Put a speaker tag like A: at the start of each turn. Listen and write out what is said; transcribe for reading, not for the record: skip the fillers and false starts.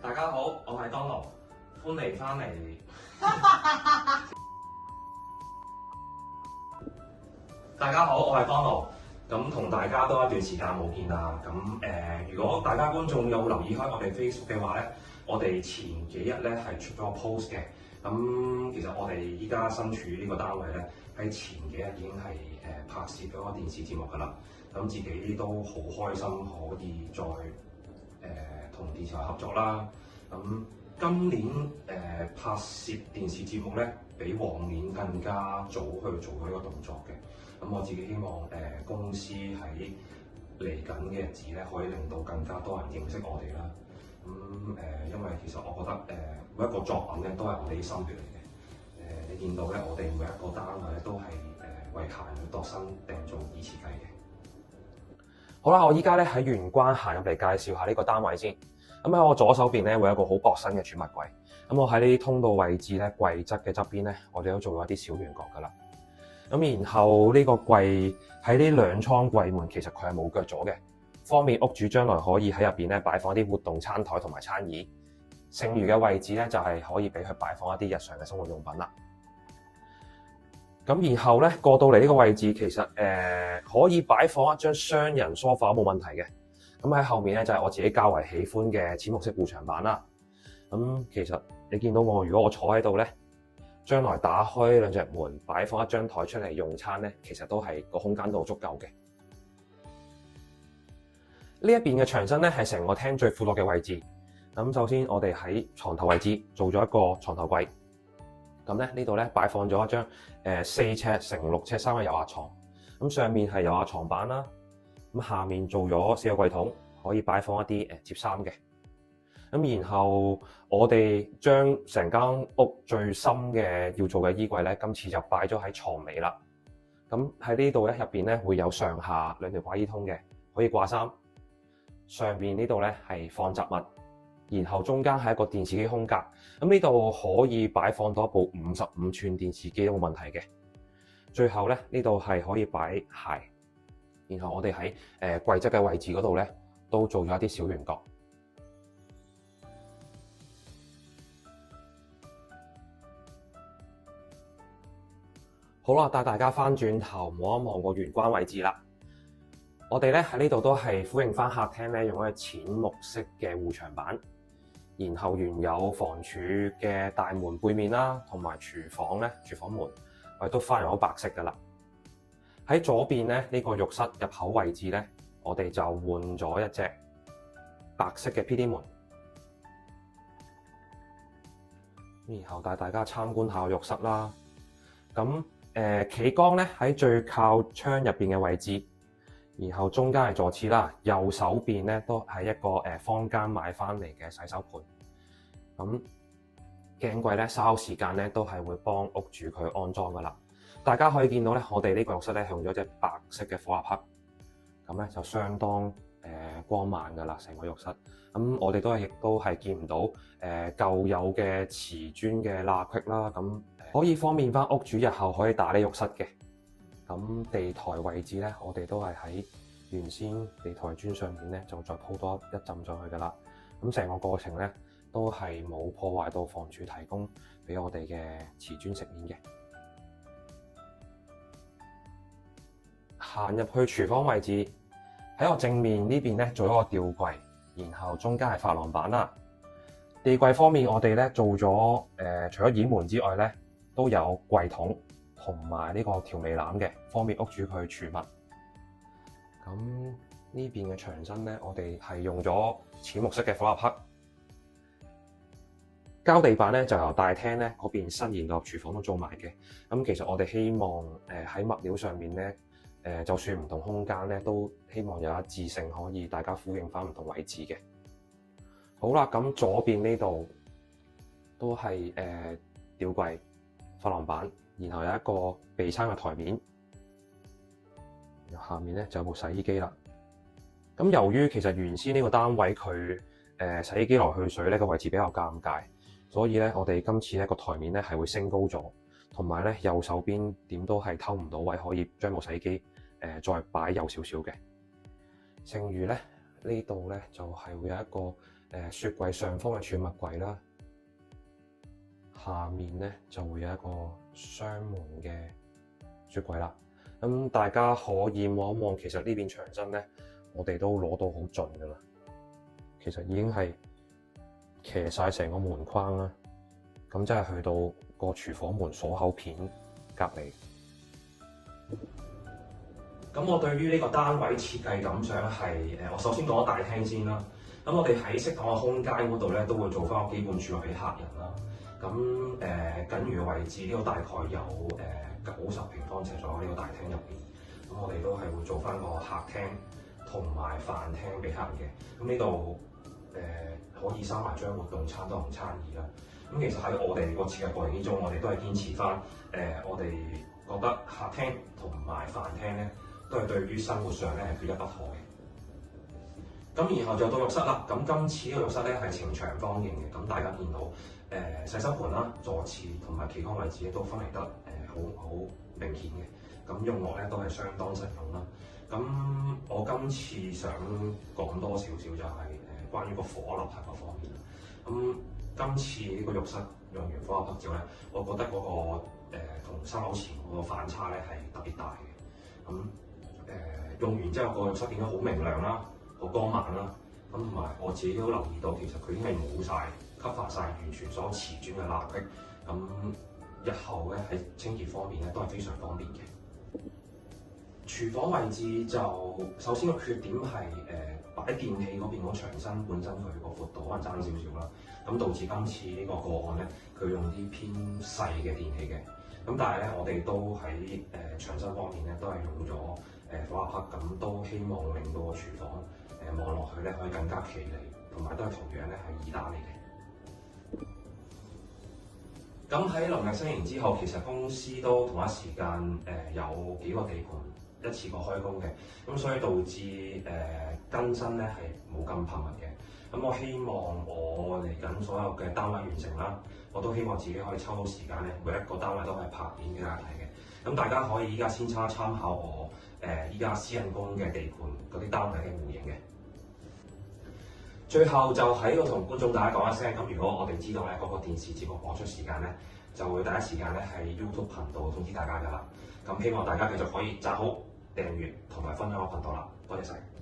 A: 大家好，我係當勞，歡迎翻嚟。大家好，我係當勞。咁同大家都一段時間冇見啦。咁如果大家觀眾有留意開我哋 Facebook 嘅話咧，我哋前幾日咧係出咗個 post 嘅。咁其實我哋依家身處呢個單位咧，喺前幾日已經係拍攝咗個電視節目㗎啦。咁自己都好開心可以再同電視台合作啦。咁今年拍攝電視節目咧，比往年更加早去做咗呢個動作嘅。咁我自己希望公司喺嚟緊嘅日子咧，可以令到更加多人認識我哋啦。咁因為其實我覺得每一個作品咧都係我哋啲心血嚟嘅。你見到咧，我哋每一個單位咧都係為客人去度身訂造而設計嘅。好啦，我依家咧喺玄關行入嚟介紹下呢個單位先。咁喺我左手邊咧會有一個好薄身嘅儲物櫃。咁我喺呢啲通道位置咧，櫃側嘅側邊咧，我哋都做咗一啲小圓角㗎啦。咁然後呢個櫃喺呢兩倉櫃門，其實佢係冇腳咗嘅，方便屋主將來可以喺入邊咧擺放一啲活動餐台同埋餐椅。剩餘嘅位置咧就係可以俾佢擺放一啲日常嘅生活用品啦。咁然後咧過到嚟呢個位置，其實可以擺放一張雙人梳化冇問題嘅。咁喺後面咧就係我自己較為喜歡嘅淺木色護牆板啦。咁其實你見到我，如果我坐喺度咧，將來打開兩隻門，擺放一張台出嚟用餐咧，其實都係個空間都好足夠嘅。呢一邊嘅牆身咧係成個廳最闊落嘅位置。咁首先我哋喺床頭位置做咗一個床頭櫃。咁咧呢度咧擺放咗一張4尺乘6尺3嘅油壓床。咁上面係油壓床板啦。咁下面做咗4個櫃桶，可以擺放一啲摺衫嘅。咁然後我哋將成間屋最深嘅要做嘅衣櫃咧，今次就擺咗喺床尾啦。咁喺呢度咧入邊咧會有上下兩條掛衣通嘅，可以掛衫。上邊呢度咧係放雜物，然後中間係一個電視機空格。咁呢度可以擺放到一部55寸電視機都冇問題嘅。最後咧呢度係可以擺鞋。然後我哋喺櫃側嘅位置嗰度咧都做咗一啲小圓角。好啦，帶大家翻轉頭望一望個玄關位置啦。我哋咧喺呢度都係呼應翻客廳咧，用一個淺木色嘅護牆板，然後原有房柱嘅大門背面啦，同埋廚房門，我哋都翻咗白色噶啦。喺左邊咧呢個浴室入口位置咧，我哋就換咗一隻白色嘅 PD 門，然後帶大家參觀下浴室啦。咁企缸咧喺最靠窗入邊嘅位置，然後中間係坐廁啦，右手邊咧都係一個坊間買翻嚟嘅洗手盆。咁鏡櫃咧稍後時間咧都係會幫屋主佢安裝噶啦。大家可以見到咧，我哋呢個浴室咧用咗隻白色嘅火蠟黑，咁咧就相當光猛噶啦成個浴室。咁我哋亦都係見唔到舊有嘅瓷磚嘅罅隙啦。咁可以方便翻屋主日後可以打理浴室嘅。咁地台位置咧，我哋都係喺原先地台磚上面咧就再鋪多一浸上去噶啦。咁成個過程咧都係冇破壞到房署提供俾我哋嘅瓷磚飾面嘅。行入去廚房位置，喺我正面呢邊咧做一個吊櫃，然後中間係珐琅板啦。地櫃方面，我哋咧做咗除咗掩門之外咧，都有櫃桶同埋呢個調味籃嘅，方便屋主佢儲物。咁呢邊嘅牆身咧，我哋係用咗淺木色嘅火蠟黑。膠地板咧就由大廳咧嗰邊伸延到廚房都做埋嘅。咁其實我哋希望喺物料上面咧。就算唔同空間咧，都希望有一致性，可以大家呼應翻唔同位置嘅。好啦，咁左邊呢度都係吊櫃、珐琅板，然後有一個備餐嘅台面，然後下面咧就有部洗衣機啦。咁由於其實原先呢個單位佢洗衣機來去水咧個位置比較尷尬，所以咧我哋今次咧個台面咧係會升高咗，同埋咧右手邊點都係偷唔到位，可以將部洗衣機再擺右少少嘅。剩餘咧呢度咧就係會有一個雪櫃上方嘅儲物櫃啦，下面咧就會有一個雙門嘅雪櫃啦。咁大家可以望一望，其實呢邊牆身咧，我哋都攞到好盡噶啦。其實已經係騎晒成個門框啦。咁即係去到個廚房門鎖口片隔離。咁我對於呢個單位設計感想係我首先講咗大廳先啦。咁我哋喺適當嘅空間嗰度咧，都會做翻個基本儲物俾客人啦。咁僅餘嘅位置呢個大概有90平方尺左右呢個大廳入邊。咁我哋都係會做翻個客廳同埋飯廳俾客人嘅。咁呢度可以收埋張活動餐桌同餐椅啦。咁其實喺我哋個設計過程之中，我哋都係堅持翻我哋覺得客廳同埋飯廳咧，都係對於生活上咧係缺一不可嘅。咁然後就到浴室啦。咁今次呢個浴室咧係呈長方形嘅。咁大家見到洗手盆啦、坐廁同埋企缸位置咧都分離得好明顯嘅。咁用落咧都係相當實用啦。咁我今次想講多少少就係關於個火立體個方面啦。咁今次呢個浴室用完火合拍照咧，我覺得嗰個同3樓前嗰個反差咧係特別大嘅。咁用完之後個浴室變得好明亮啦，好光猛啦。咁同埋我自己都留意到，其實佢已經係冇晒吸發晒完全所有瓷磚嘅罅隙。咁日後咧喺清潔方面咧都係非常方便嘅。廚房位置就首先個缺點係擺電器嗰邊嗰牆身本身佢個闊度可能爭少少啦，咁導致今次呢個個案咧，佢用啲偏細嘅電器嘅。咁但係咧，我哋都喺牆身方面咧都係用咗火合拍，咁都希望令到個廚房望落去咧可以更加企理，同埋都係同樣咧係2打嚟嘅。咁喺農曆新年之後，其實公司都同一時間有幾個地盤一次過開工嘅，咁所以導致更新咧係冇咁頻密嘅。咁我希望我嚟緊所有嘅單位完成啦，我都希望自己可以抽到時間咧，每一個單位都係拍片俾大家睇嘅。咁大家可以依家先參考我依家私人工嘅地盤嗰啲單位嘅模型嘅。最後就喺度同觀眾大家講一聲，咁如果我哋知道咧嗰個電視節目播出時間咧，就會第一時間咧喺 YouTube 頻道通知大家㗎啦。咁希望大家繼續可以讚好、訂閱同埋分享我頻道啦，多謝晒。